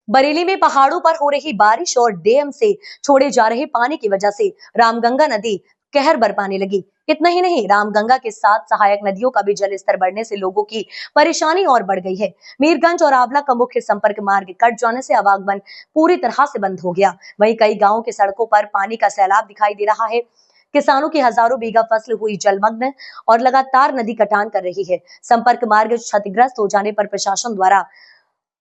बरेली में पहाड़ों पर हो रही बारिश और डैम से छोड़े जा रहे पानी की वजह से रामगंगा नदी कहर बरपाने लगी। इतना ही नहीं, रामगंगा के साथ सहायक नदियों का भी जल स्तर बढ़ने से लोगों की परेशानी और बढ़ गई है। मीरगंज और आंवला का मुख्य संपर्क मार्ग कट जाने से आवागमन पूरी तरह से बंद हो गया। वहीं कई गांवों की सड़कों पर पानी का सैलाब दिखाई दे रहा है। किसानों की हजारों बीघा फसल हुई जलमग्न और लगातार नदी कटान कर रही है। संपर्क मार्ग क्षतिग्रस्त हो जाने पर प्रशासन द्वारा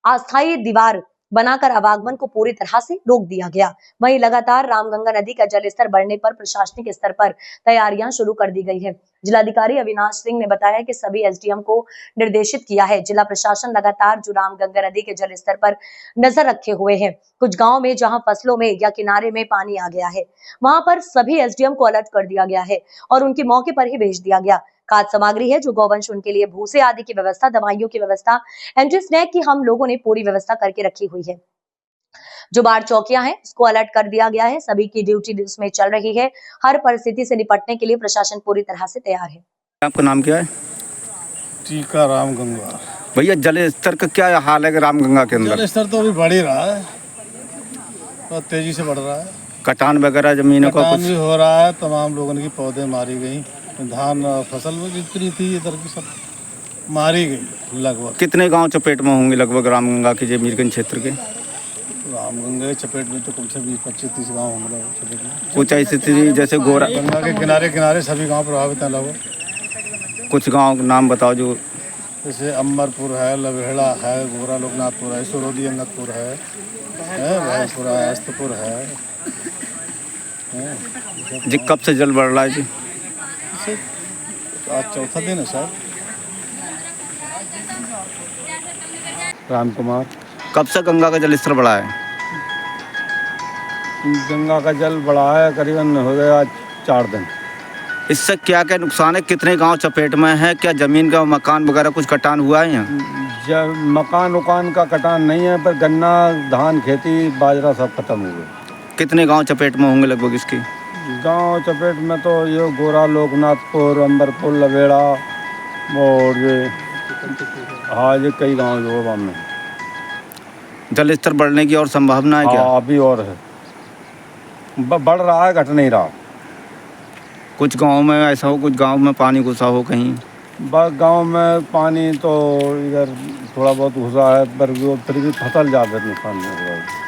अस्थायी दीवार बनाकर आवागमन को पूरी तरह से रोक दिया गया। वहीं लगातार रामगंगा नदी का जलस्तर बढ़ने पर प्रशासनिक स्तर पर तैयारियां शुरू कर दी गई है। जिलाधिकारी अविनाश सिंह ने बताया कि सभी एसडीएम को निर्देशित किया है। जिला प्रशासन लगातार जो रामगंगा नदी के जलस्तर पर नजर रखे हुए है। कुछ गाँव में जहाँ फसलों में या किनारे में पानी आ गया है, वहां पर सभी एसडीएम को अलर्ट कर दिया गया है और उनके मौके पर ही भेज दिया गया। खाद्य सामग्री है जो गौवंश, उनके लिए भूसे आदि की व्यवस्था, दवाइयों की व्यवस्था, एंटी स्नैक की हम लोगों ने पूरी व्यवस्था करके रखी हुई है। जो बाढ़ चौकियां हैं उसको अलर्ट कर दिया गया है। सभी की ड्यूटी उसमें चल रही है। हर परिस्थिति से निपटने के लिए प्रशासन पूरी तरह से तैयार है। आपका नाम क्या है? टीका रामगंगा। भैया, जल स्तर का क्या हाल है रामगंगा के अंदर? जल स्तर तो अभी बढ़ ही रहा है, बहुत तेजी से बढ़ रहा है। कटान वगैरह जमीनों का कुछ भी हो रहा है। तमाम लोगों की पौधे मारी गई, धान फसल में जितनी थी इधर की सब मारी गई। लगभग कितने गांव चपेट में होंगे लगभग रामगंगा के मीरगंज क्षेत्र के? रामगंगा के चपेट में तो कम से 20-25-30 गाँव होंगे चपेट में। कुछ स्थिति जैसे गोरा गंगा के किनारे किनारे सभी गाँव प्रभावित हैं लगभग। कुछ गांव नाम बताओ जो जैसे अमरपुर है, लवेड़ा है, गोरा लोकनाथपुर है, सुरोदी अंगतपुर है, भैंसपुरा है, अस्तपुर है। जी कब से जल बढ़ रहा है जी? आज चौथा दिन है सर। राम कुमार। कब से गंगा का जल स्तर बढ़ा है? गंगा का जल बढ़ा है, करीबन हो गया 4 दिन। इससे क्या क्या नुकसान है? कितने गांव चपेट में है? क्या जमीन का मकान वगैरह कुछ कटान हुआ है यहाँ? जब मकान उकान का कटान नहीं है, पर गन्ना, धान, खेती, बाजरा सब खत्म हो गया। कितने गांव चपेट में होंगे लगभग इसकी? गांव चपेट में तो ये गोरा लोकनाथपुर, अम्बरपुर, लवेड़ा और ये ये कई गाँव जो है में जल स्तर बढ़ने की और संभावना है क्या? अभी और है, बढ़ रहा है, घट नहीं रहा। कुछ गांव में ऐसा हो, कुछ गांव में पानी घुसा हो कहीं? गांव में पानी तो इधर थोड़ा बहुत घुसा है, पर फिर भी फसल ज़्यादा नुकसान हो रहा है।